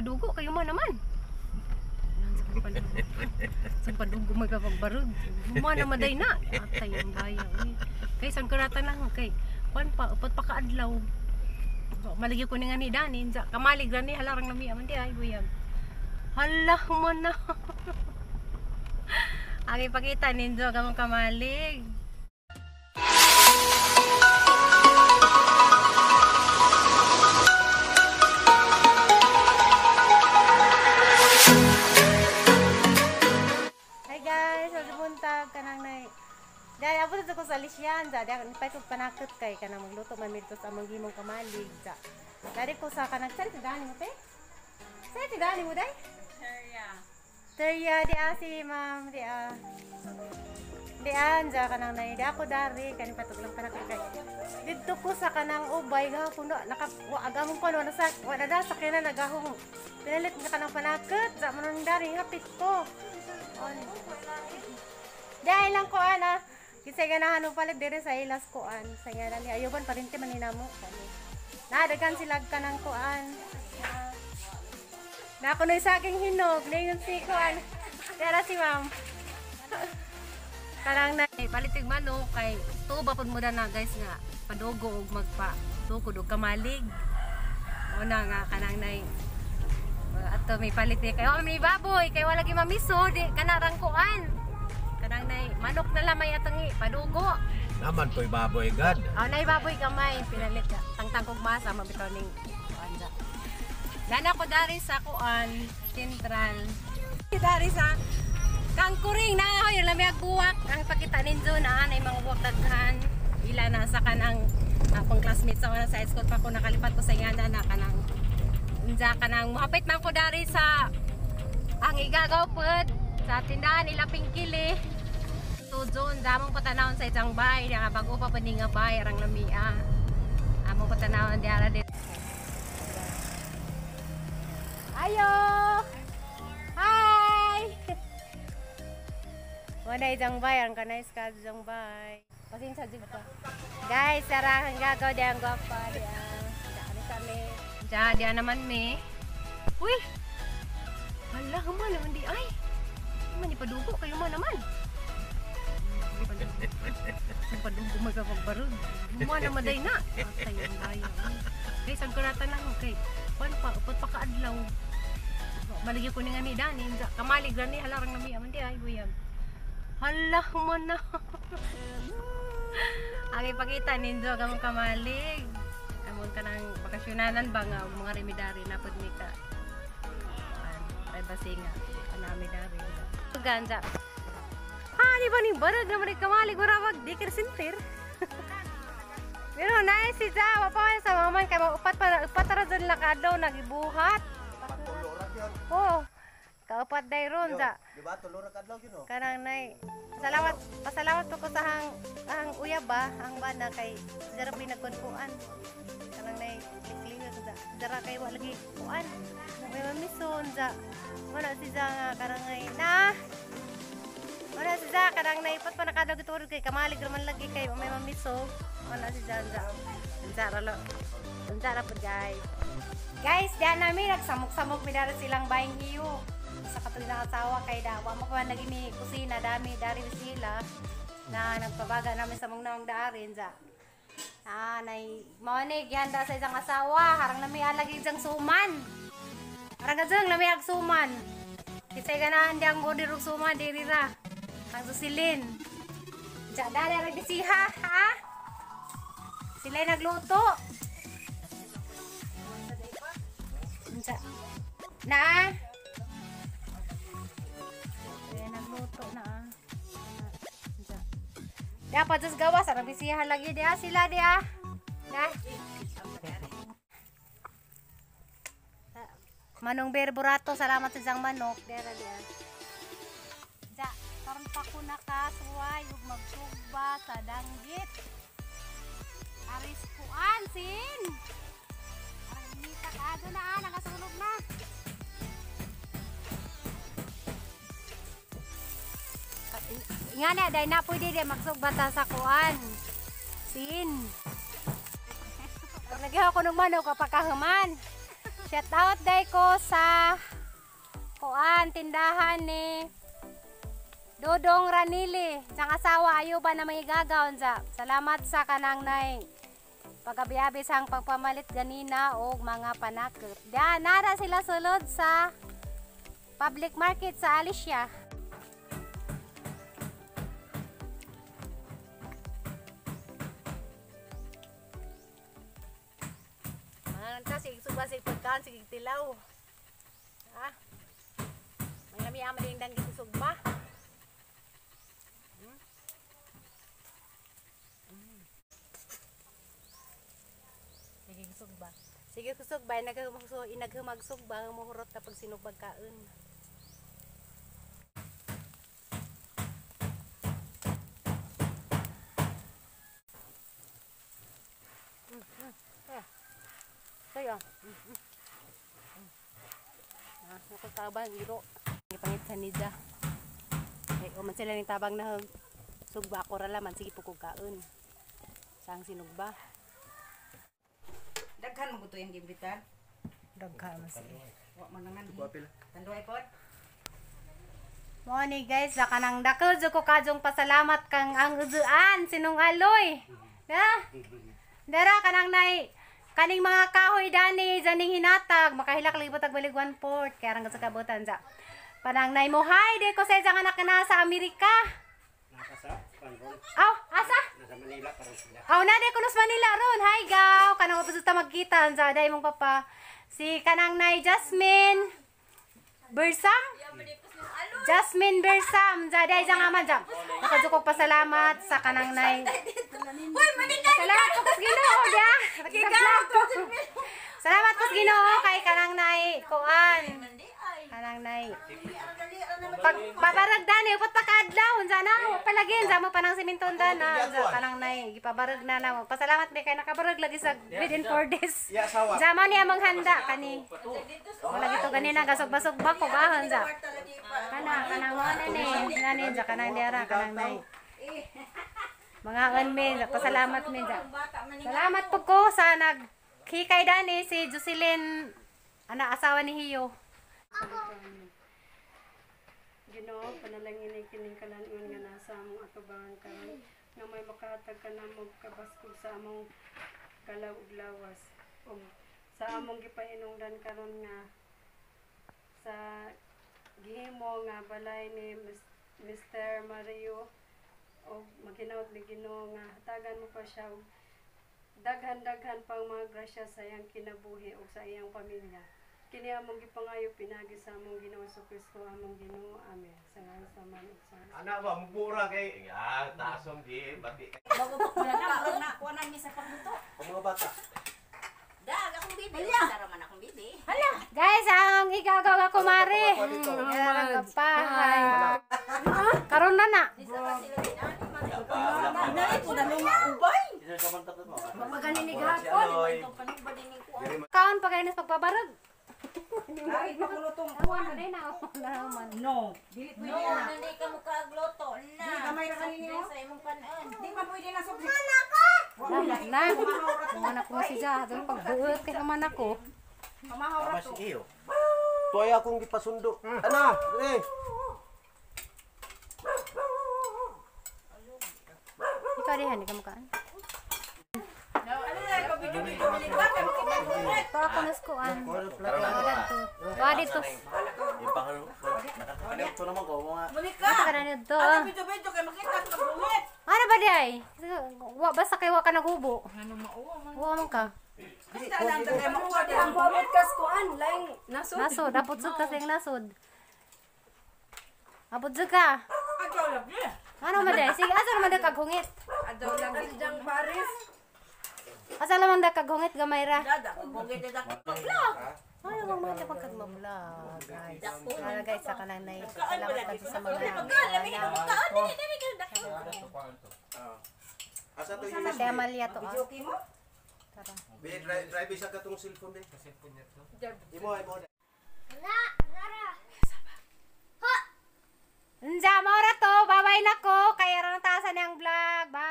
padugo kayo man naman. Sa padugo magkapagbarog. Humana maday na. Atay ang bayan. Kay sang kuratan lang kay kuan pa upat pa kaadlaw. Malagi ko ni nga ni Danin sa kamalig gani halarang nami aman di ay buyag. Hala man na. Agi pakita ninyo kamong kamalig. Dahil ako dito ko sa Lisyan, dahil ako ipay ko panakot kay kanang magluto man dito sa amang gimong kamalig. Dahil ko sa kanang sari tigani mo te? Sari tigani mo day? Terya di si ma'am di anja kanang nay di ako dari kaning patog lang panakot kay. Dito ko sa kanang ubay gahapon no agamon ko no sa wala da sa kina nagahong. Pinalit nga kanang panakot sa manong dari hapit ko. Dahil lang ko ana kisay ganahan mo palit dire sa ilas kuan. Sa ngalan ni ayuban pa rin ti maninamo. Nadagan sila kanang kuan. Na ako na sa aking hinog, ningon si kuan. Tara si ma'am. Kanang na palitig manok kay tuba pud mo na guys nga padugo og magpa tukod og kamalig. Una nga kanang nay ato may palit ni kay may baboy kay wala gi mamiso di kanarang kuan. Kanang nay manok na lamay atong padugo. Naman to'y baboy gad. Nay baboy gamay pinalit tangtang kog masa mabitaw ning kuan. Dana ko dari sa kuan Central. Dari sa kangkuring na hoy lamay buwak ang pakita ninyo na anay mga buwak daghan. Ila na sa kanang akong classmates sa una sa high school pa ko nakalipat ko sa ingana na kanang unsa kanang mohapit man ko dari sa ang igagaw pod sa tindahan nila Pingkili. Tudon damong patanawon sa isang bahay nga bago pa pud nga bahay arang lamia. Among patanawon di ara dit. Ayo. Hi. Wala isang bahay ang kanais ka isang bahay. Pasensya jud ka. Guys, sarang gagaw di ang gwapa di. Dali kami. Jadi naman me. Uy. Hala man hindi ay. Mani padugo kayo man naman. Padugo magkapagbarog. Humana maday na. Atay ang bayan. Guys, ang kuratan lang kay kuan pa upat pa kaadlaw. Malagi ko ni nga ni Danin sa kamalig gani halarang nami aman di ay buyag. Hala man na. Agi pakita ninyo kamong kamalig. Amon kanang bakasyonanan ba nga mga remedari na pud mi ka. Ay basinga anami dari. Ganja. Di ba ni barag naman ni kamalig warawag di kersintir. Pero nice si Jawa pa man sa maman kay upat ra dun lakadaw nagibuhat. Oh. Kaupat day ron sa. Di ba tulo ra kadlaw gino? Kanang nay. Pasalamat ko sa hang uyab ba, ang bana kay jarab binagkuan. Kanang nay likling sa jara kay wa lagi kuan. May mamison sa. Wala si Jawa kanang nay na. Wala si Jawa kanang nay pat pa nakadaw giturod kay kamalig raman lagi kay may mamiso. Wala si Jawa. Jara lo. Jara po guys. Guys, diyan namin nagsamok-samok mi dara silang baying iyo. Sa katuloy ng asawa kay dawa mo pa naging ni kusina dami dari sila na nagpabaga namin sa mga nawang daarin sa nay monig gihanda sa isang asawa harang nami alagi isang suman harang gajang nami ag suman kisay ganahan di ang order og suman diri ra ang susilin ja dali ra bisiha ha sila nagluto na nagluto na dapat just gawas ara bisihan lagi dia sila dia nah manong berburato salamat sa isang manok dera dia ja karon pa ko nakasuway ug magsugba sa danggit aris kuan sin aring nita kaado na nakasulog na. Nga na, dahil na pwede din magsugbata sa kuan. Sin. Pag nagyaw ko ng manok, kapakahaman. Shout out day ko sa kuan tindahan ni Dodong Ranili. Sang asawa ayuba na may gagawon sa. Salamat sa kanang nay pagabi-abi sang pagpamalit ganina og mga panakot. Diyan nara sila sulod sa public market sa Alicia. Sige suba sig pagkaan sige tilaw. Ha? Mga mi amading dang sugba. Sige sugba. Sige sugba inaghumag sugba nga mohurot kapag sinugbag kaon. Kaya. Nakong tabang iro. Ipangit sa nida. Ay, man sila ng tabang na sugba ako ralaman. Sige po kong kaon. Saan sinugba? Daghan mo to yung gibitan. Daghan mo siya. Wa manangan. Tanduay pod. Morning guys, sa kanang dakil ko kajong pasalamat kang ang uzuan sinong aloy. Dara kanang nay kaning mga kahoy dani janing hinatag makahilak libot ag balig 1/4 kaya rang sa kabutan sa panang nay mohay de ko sa jang anak na sa Amerika. Nakasa, Panron. Aw, asa? Nasa Manila parang sila. Aw na de kunos Manila ron. Hi gaw, kanang upusuta magkita sa day mong papa. Si kanang nay Jasmine Bersam. Jasmine Bersam, day jang aman jang. Nakadukog pasalamat sa kanang nay. Salamat po sa Ginoo dia. Salamat po sa Ginoo kay kanang nay kuan. Kanang nay. Pag pabarag dani upot pa kaadlaw unsa na palagin sa mo panang simento dana unsa kanang nay gipabarag na namo. Pasalamat mi kay nakabarag lagi sa within 4 days. Zaman ni among handa kani. Wala gito ganina gasog-basog ko bahon sa. Kanang mo ni sa kanang diara kanang nay. Mga unmin, pasalamat mi dyan. Salamat po ko sa naghikay dani si Jocelyn, anak asawa ni Hiyo. Ginoo, panalangin kining kalan-on nga nasa among atubangan karon nga may makahatag ka na mo kabaskog sa among kalaw ug lawas ug sa among gipahinungdan karon nga sa gihimo nga balay ni Mr. Mario o maghinaot ni Ginoo nga hatagan mo pa siya og daghan-daghan pang mga grasya sa iyang kinabuhi o sa iyang pamilya. Kini among gipangayo pinagi sa among Ginoo sa Kristo among Ginoo. Amen. Sa ngalan sa man ug sa Anak ba mubura kay tasom di bati. Bago pa pala na kuha na mi sa pagluto. Ang mga bata. Dag akong bibi. Sara man akong bibi. Guys, ang igagaw nga kumari. Ang kapahay. Karon na. Dali ko na lumaubay. Mamagani ni gahapon. Kaon pa kayo pagpabarag. Dali ko lutong. Ano rin na naman. No. Dili pwede na. Hindi ka makagloto na. Di gamay ra kanino. Sa imong kanon. Di pa pwede na subli. Na. Ang anak ko si Jah, doon pagbuot kay naman ako. Pamahaw ra to. iyo. Toy akong gipasundo. Ana, eh. Ikaw dihan di ka mukaan. Ano na ko video ba ka makita. To ako naskuan. Wala to. Wadi to. Ito naman ko mga Monica. Ito ka na nito. Ano video kay makita sa bulit. Ano ba di ay? Basta kay wa ka naghubo. Ano mauwa man. Huwa man ka. Basta lang kay makuha din. ang pamit kas kuan laing nasod. Nasod, dapat sud kasi ang nasod. Abot sud ka. Agaw lang ni. Ano man di? Sige, asa naman da kaghungit? Agaw lang ni Jang Paris. Asa naman da kaghungit gamay ra? dada ko bugit na ko. Ano bang mga kapag kagmamla, guys? Kaya guys, sa kanan na salamat pa sa mga asa to sa Ate Amalia to. Okay mo? Tara. drive sa katong cellphone din. Cellphone niya to. Imo. Unsa mo ra to, babay na ko, kaya ra tasan yang vlog. Bye.